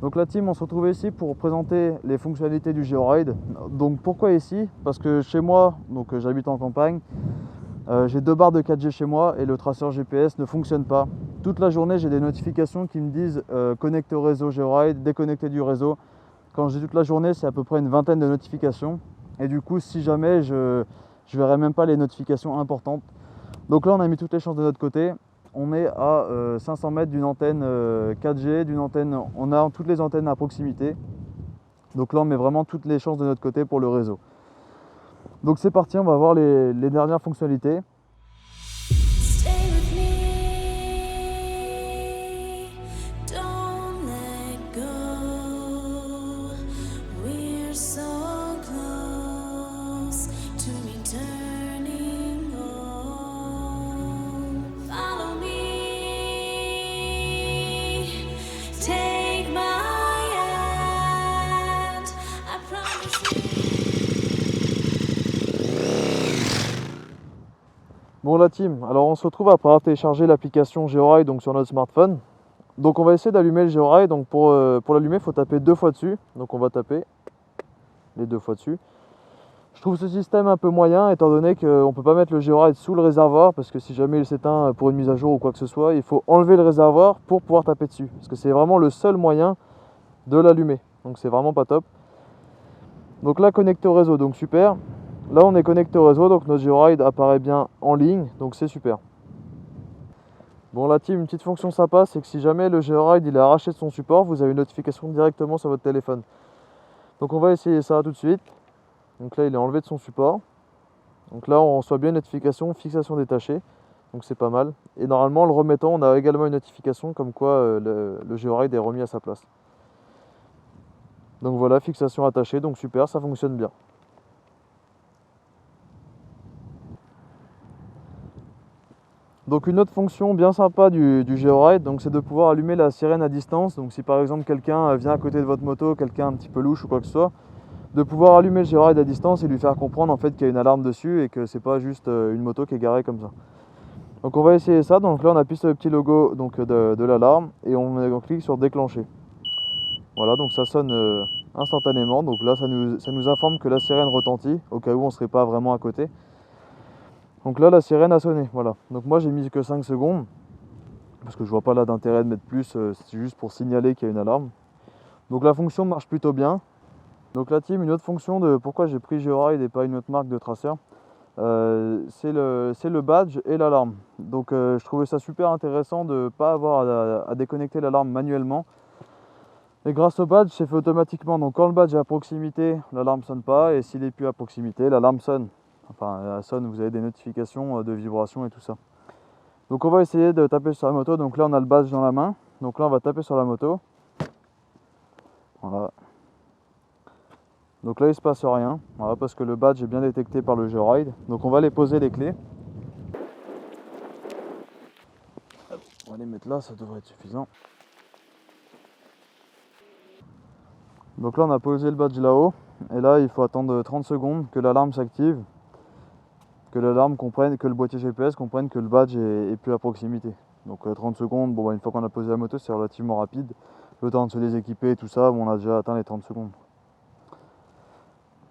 Donc la team, on se retrouve ici pour présenter les fonctionnalités du GeoRide. Donc pourquoi ici? Parce que chez moi, donc j'habite en campagne, j'ai 2 barres de 4G chez moi et le traceur GPS ne fonctionne pas. Toute la journée, j'ai des notifications qui me disent connecté au réseau GeoRide, déconnecté du réseau. Quand je dis toute la journée, c'est à peu près une vingtaine de notifications. Et du coup, si jamais, je verrai même pas les notifications importantes. Donc là, on a mis toutes les chances de notre côté. On est à 500 mètres d'une antenne 4G, d'une antenne, on a toutes les antennes à proximité. Donc là, on met vraiment toutes les chances de notre côté pour le réseau. Donc c'est parti, on va voir les dernières fonctionnalités. Bon la team, alors on se retrouve après avoir téléchargé l'application GeoRide donc sur notre smartphone. Donc on va essayer d'allumer le GeoRide. Donc pour l'allumer, il faut taper 2 fois dessus. Donc on va taper les 2 fois dessus. Je trouve ce système un peu moyen étant donné qu'on ne peut pas mettre le GeoRide sous le réservoir parce que si jamais il s'éteint pour une mise à jour ou quoi que ce soit, il faut enlever le réservoir pour pouvoir taper dessus. Parce que c'est vraiment le seul moyen de l'allumer. Donc c'est vraiment pas top. Donc là connecté au réseau, donc super. Là on est connecté au réseau, donc notre GeoRide apparaît bien en ligne, donc c'est super. Bon la team, une petite fonction sympa, c'est que si jamais le GeoRide il est arraché de son support, vous avez une notification directement sur votre téléphone. Donc on va essayer ça tout de suite. Donc là il est enlevé de son support. Donc là on reçoit bien une notification fixation détachée. Donc c'est pas mal. Et normalement en le remettant, on a également une notification comme quoi le GeoRide est remis à sa place. Donc voilà, fixation attachée, donc super, ça fonctionne bien. Donc une autre fonction bien sympa du GeoRide, donc c'est de pouvoir allumer la sirène à distance. Donc si par exemple quelqu'un vient à côté de votre moto, quelqu'un un petit peu louche ou quoi que ce soit, de pouvoir allumer le GeoRide à distance et lui faire comprendre en fait qu'il y a une alarme dessus et que c'est pas juste une moto qui est garée comme ça. Donc on va essayer ça. Donc là on appuie sur le petit logo donc, de l'alarme et on clique sur déclencher. Voilà, donc ça sonne instantanément. Donc là ça nous informe que la sirène retentit au cas où on ne serait pas vraiment à côté. Donc là la sirène a sonné, voilà. Donc moi j'ai mis que 5 secondes parce que je vois pas là d'intérêt de mettre plus, c'est juste pour signaler qu'il y a une alarme. Donc la fonction marche plutôt bien. Donc la team, une autre fonction de pourquoi j'ai pris GeoRide et pas une autre marque de traceur, c'est le badge et l'alarme. Donc je trouvais ça super intéressant de ne pas avoir à déconnecter l'alarme manuellement. Et grâce au badge, c'est fait automatiquement. Donc quand le badge est à proximité, l'alarme sonne pas, et s'il est plus à proximité, l'alarme sonne. Enfin, elle sonne, vous avez des notifications de vibration et tout ça. Donc on va essayer de taper sur la moto. Donc là on a le badge dans la main. Donc là on va taper sur la moto. Voilà. Donc là il se passe rien. Voilà, parce que le badge est bien détecté par le GeoRide. Donc on va les poser les clés. On va les mettre là, ça devrait être suffisant. Donc là on a posé le badge là-haut. Et là il faut attendre 30 secondes que l'alarme s'active. Que l'alarme comprenne, que le boîtier GPS comprenne que le badge est plus à proximité. Donc 30 secondes, bon, bah, une fois qu'on a posé la moto, c'est relativement rapide. Le temps de se déséquiper et tout ça, bon, on a déjà atteint les 30 secondes.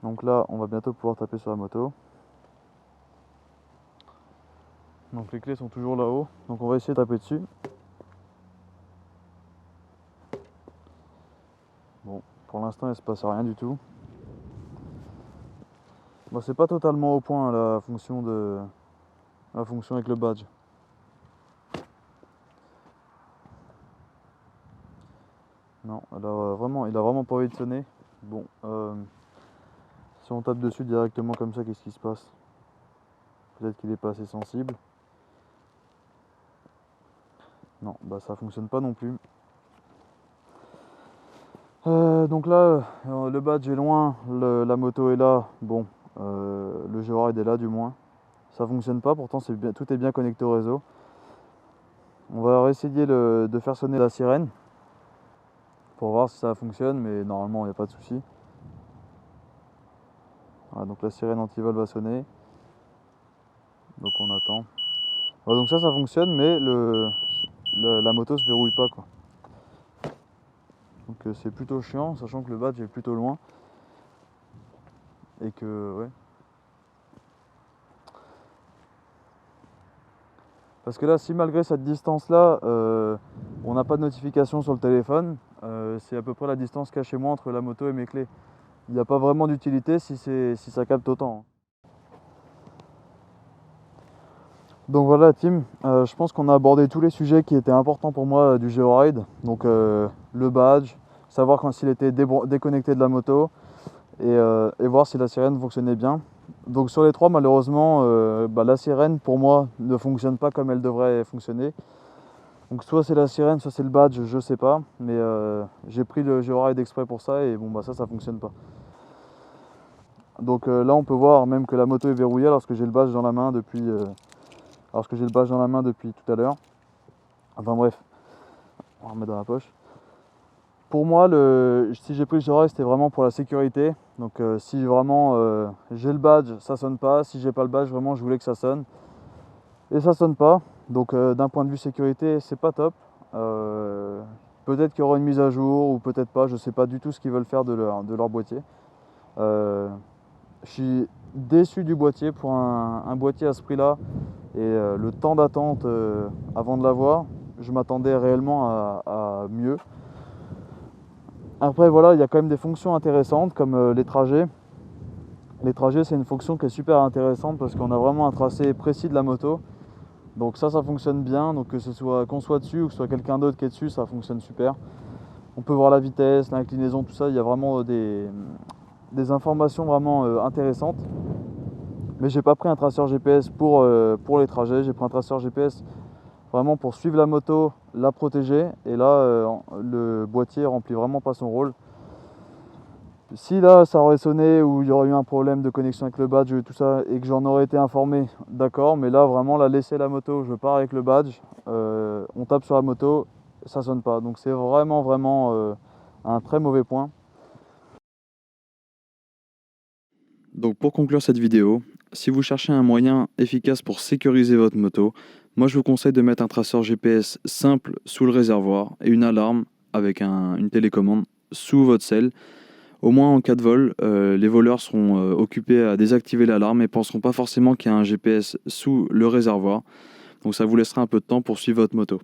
Donc là, on va bientôt pouvoir taper sur la moto. Donc les clés sont toujours là-haut. Donc on va essayer de taper dessus. Bon, pour l'instant, il ne se passe rien du tout. Bon, c'est pas totalement au point la fonction avec le badge. Non, il a vraiment pas envie de sonner. Bon, si on tape dessus directement comme ça, qu'est-ce qui se passe? Peut-être qu'il est pas assez sensible. Non, bah ça fonctionne pas non plus. Donc là, le badge est loin, la moto est là. Bon, le GeoRide est là du moins. Ça fonctionne pas, pourtant tout est bien connecté au réseau. On va essayer de faire sonner la sirène pour voir si ça fonctionne, mais normalement il n'y a pas de souci. Voilà, donc la sirène anti-vol va sonner. Donc on attend. Voilà, donc ça fonctionne, mais la moto se verrouille pas quoi. Donc c'est plutôt chiant, sachant que le badge est plutôt loin. Et que ouais. Parce que là, si malgré cette distance-là, on n'a pas de notification sur le téléphone, c'est à peu près la distance qu'il y a chez moi entre la moto et mes clés. Il n'y a pas vraiment d'utilité si ça capte autant. Donc voilà team, je pense qu'on a abordé tous les sujets qui étaient importants pour moi du GeoRide. Donc le badge, savoir quand il était déconnecté de la moto et voir si la sirène fonctionnait bien. Donc sur les trois, malheureusement, la sirène pour moi ne fonctionne pas comme elle devrait fonctionner. Donc soit c'est la sirène, soit c'est le badge, je sais pas. Mais j'ai pris le GeoRide exprès pour ça et bon bah ça fonctionne pas. Donc là on peut voir même que la moto est verrouillée lorsque j'ai le badge dans la main depuis tout à l'heure. Enfin bref, on va remettre dans la poche. Pour moi, si j'ai pris le GeoRide, c'était vraiment pour la sécurité. Donc si vraiment j'ai le badge, ça sonne pas. Si j'ai pas le badge, vraiment je voulais que ça sonne. Et ça sonne pas. Donc d'un point de vue sécurité, c'est pas top. Peut-être qu'il y aura une mise à jour ou peut-être pas. Je sais pas du tout ce qu'ils veulent faire de leur boîtier. Je suis déçu du boîtier pour un boîtier à ce prix-là. Et le temps d'attente avant de l'avoir, je m'attendais réellement à mieux. Après voilà, il y a quand même des fonctions intéressantes comme les trajets. Les trajets, c'est une fonction qui est super intéressante parce qu'on a vraiment un tracé précis de la moto. Donc ça fonctionne bien, donc que ce soit qu'on soit dessus ou que ce soit quelqu'un d'autre qui est dessus, ça fonctionne super. On peut voir la vitesse, l'inclinaison, tout ça, il y a vraiment des informations vraiment intéressantes. Mais j'ai pas pris un traceur GPS pour les trajets, j'ai pris un traceur GPS vraiment pour suivre la moto, la protéger, et là le boîtier remplit vraiment pas son rôle. Si là ça aurait sonné ou il y aurait eu un problème de connexion avec le badge et tout ça et que j'en aurais été informé, d'accord, mais là vraiment laisser la moto, je pars avec le badge, on tape sur la moto, ça sonne pas. Donc c'est vraiment un très mauvais point. Donc pour conclure cette vidéo, si vous cherchez un moyen efficace pour sécuriser votre moto, moi je vous conseille de mettre un traceur GPS simple sous le réservoir et une alarme avec une télécommande sous votre selle. Au moins en cas de vol, les voleurs seront occupés à désactiver l'alarme et ne penseront pas forcément qu'il y a un GPS sous le réservoir. Donc ça vous laissera un peu de temps pour suivre votre moto.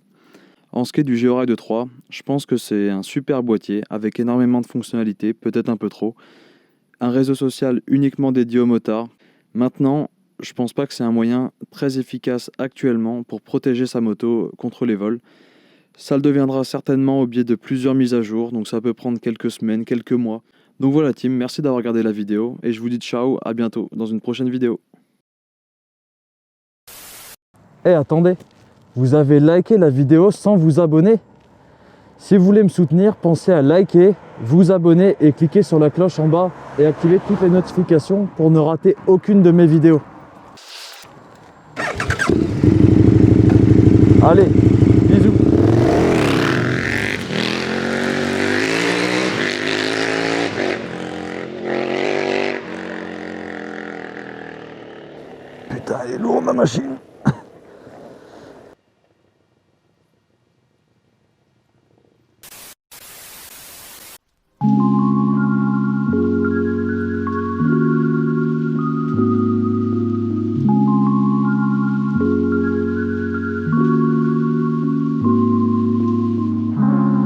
En ce qui est du GeoRide 3, je pense que c'est un super boîtier avec énormément de fonctionnalités, peut-être un peu trop. Un réseau social uniquement dédié aux motards. Maintenant, je pense pas que c'est un moyen très efficace actuellement pour protéger sa moto contre les vols. Ça le deviendra certainement au biais de plusieurs mises à jour, donc ça peut prendre quelques semaines, quelques mois. Donc voilà team, merci d'avoir regardé la vidéo et je vous dis ciao, à bientôt dans une prochaine vidéo. Attendez, vous avez liké la vidéo sans vous abonner? Si vous voulez me soutenir, pensez à liker, vous abonner et cliquer sur la cloche en bas et activer toutes les notifications pour ne rater aucune de mes vidéos. Allez, bisous. Putain, elle est lourde ma machine.